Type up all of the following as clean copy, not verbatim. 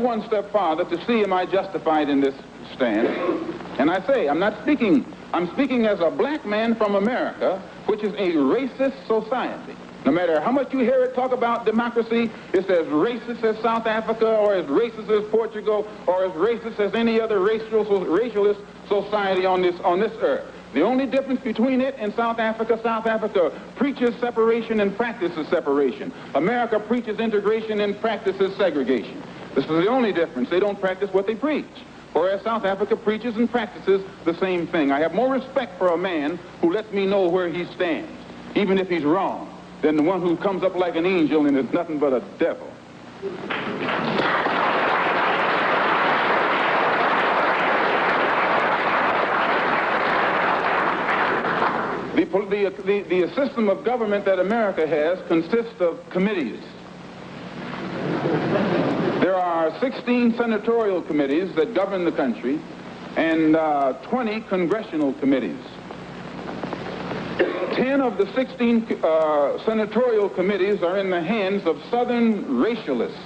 one step farther to see am I justified in this stand. And I say, I'm speaking as a black man from America, which is a racist society. No matter how much you hear it talk about democracy, it's as racist as South Africa, or as racist as Portugal, or as racist as any other racialist society on this earth. The only difference between it and South Africa preaches separation and practices separation. America preaches integration and practices segregation. This is the only difference. They don't practice what they preach. Whereas South Africa preaches and practices the same thing. I have more respect for a man who lets me know where he stands, even if he's wrong, than the one who comes up like an angel and is nothing but a devil. The system of government that America has consists of committees. There are 16 senatorial committees that govern the country and 20 congressional committees. 10 of the 16 senatorial committees are in the hands of Southern racialist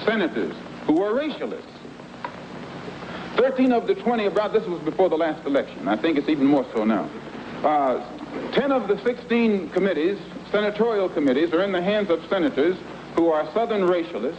senators who are racialists. 13 of the 20, this was before the last election. I think it's even more so now. 10 of the 16 committees, senatorial committees, are in the hands of senators who are Southern racialists.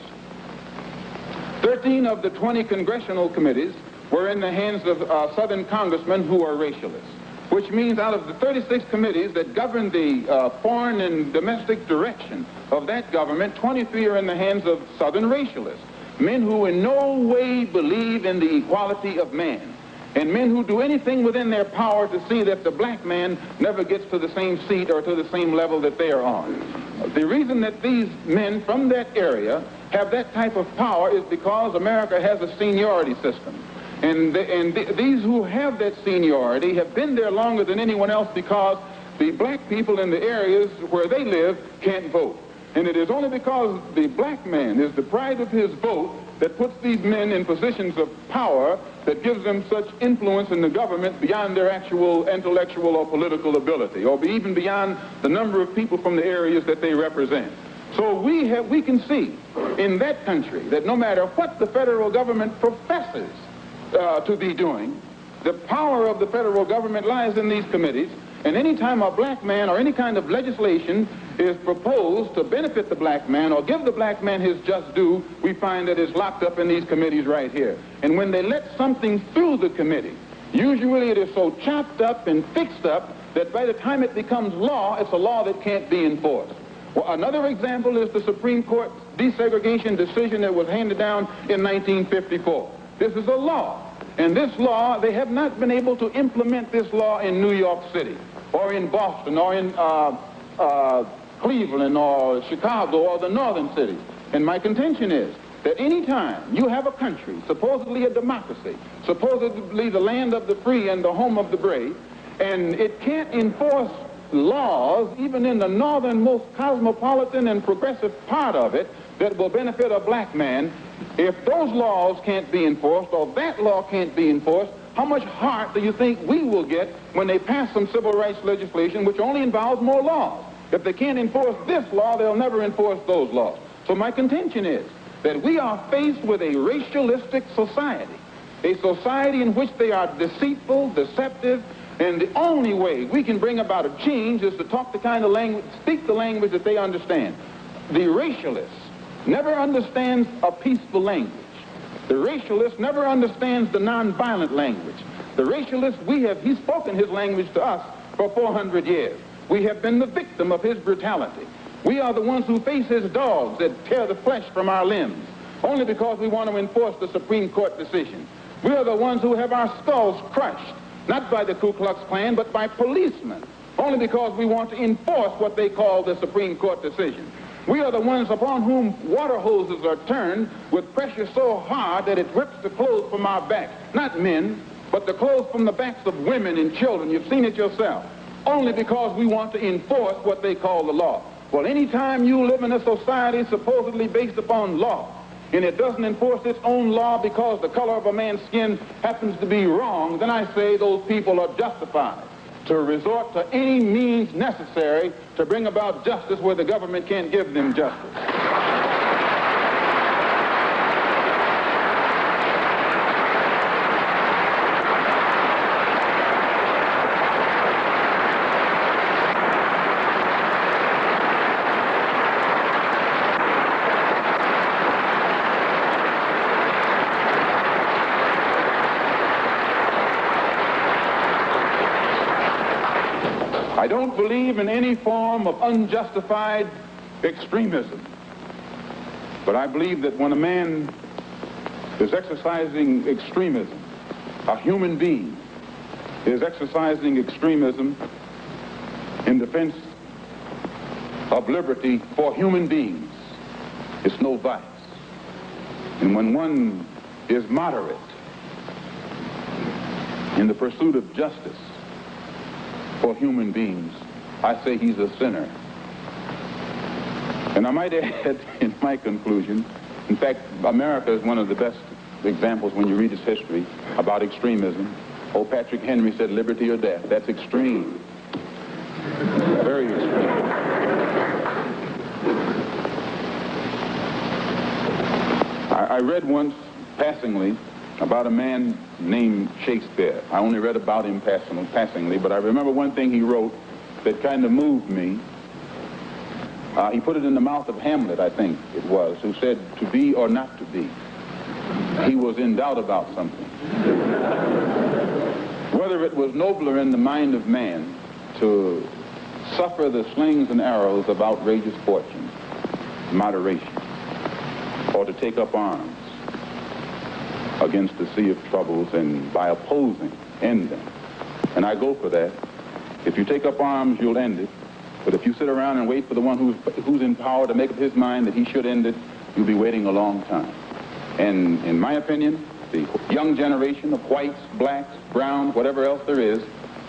13 of the 20 congressional committees were in the hands of Southern congressmen who are racialists, which means out of the 36 committees that govern the foreign and domestic direction of that government, 23 are in the hands of Southern racialists, men who in no way believe in the equality of man, and men who do anything within their power to see that the black man never gets to the same seat or to the same level that they are on. The reason that these men from that area have that type of power is because America has a seniority system. And these who have that seniority have been there longer than anyone else because the black people in the areas where they live can't vote. And it is only because the black man is deprived of his vote that puts these men in positions of power that gives them such influence in the government beyond their actual intellectual or political ability, or even beyond the number of people from the areas that they represent. So we can see in that country that no matter what the federal government professes to be doing, the power of the federal government lies in these committees, and any time a black man or any kind of legislation is proposed to benefit the black man or give the black man his just due, we find that it's locked up in these committees right here. And when they let something through the committee, usually it is so chopped up and fixed up that by the time it becomes law, it's a law that can't be enforced. Well, another example is the Supreme Court desegregation decision that was handed down in 1954. This is a law. And this law, they have not been able to implement this law in New York City or in Boston or in Cleveland or Chicago or the northern cities. And my contention is that any time you have a country, supposedly a democracy, supposedly the land of the free and the home of the brave, and it can't enforce laws, even in the northernmost cosmopolitan and progressive part of it, that will benefit a black man, if those laws can't be enforced or that law can't be enforced, how much heart do you think we will get when they pass some civil rights legislation which only involves more laws? If they can't enforce this law, they'll never enforce those laws. So my contention is that we are faced with a racialistic society, a society in which they are deceitful, deceptive, and the only way we can bring about a change is to talk the kind of language, speak the language that they understand. The racialist never understands a peaceful language. The racialist never understands the nonviolent language. The racialist, he's spoken his language to us for 400 years. We have been the victim of his brutality. We are the ones who face his dogs that tear the flesh from our limbs, only because we want to enforce the Supreme Court decision. We are the ones who have our skulls crushed, not by the Ku Klux Klan, but by policemen, only because we want to enforce what they call the Supreme Court decision. We are the ones upon whom water hoses are turned with pressure so hard that it rips the clothes from our backs. Not men, but the clothes from the backs of women and children. You've seen it yourself. Only because we want to enforce what they call the law. Well, anytime you live in a society supposedly based upon law, and it doesn't enforce its own law because the color of a man's skin happens to be wrong, then I say those people are justified to resort to any means necessary to bring about justice where the government can't give them justice. don't believe in any form of unjustified extremism. But I believe that when a man is exercising extremism, a human being is exercising extremism in defense of liberty for human beings, it's no vice. And when one is moderate in the pursuit of justice for human beings, I say he's a sinner. And I might add in my conclusion, in fact, America is one of the best examples when you read its history about extremism. Old Patrick Henry said liberty or death. That's extreme. Very extreme. I read once, passingly, about a man named Shakespeare. I only read about him passingly, but I remember one thing he wrote that kind of moved me. He put it in the mouth of Hamlet, I think it was, who said, to be or not to be. He was in doubt about something. Whether it was nobler in the mind of man to suffer the slings and arrows of outrageous fortune, moderation, or to take up arms against the sea of troubles and by opposing, end them. And I go for that. If you take up arms, you'll end it. But if you sit around and wait for the one who's in power to make up his mind that he should end it, you'll be waiting a long time. And in my opinion, the young generation of whites, blacks, browns, whatever else there is,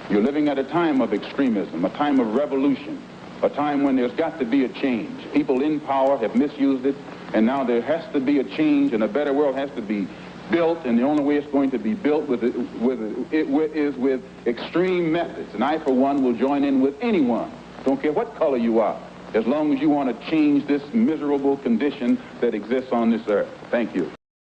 you're living at a time of extremism, a time of revolution, a time when there's got to be a change. People in power have misused it, and now there has to be a change, and a better world has to be built, and the only way it's going to be built is with extreme methods. And I, for one, will join in with anyone, don't care what color you are, as long as you want to change this miserable condition that exists on this earth. Thank you.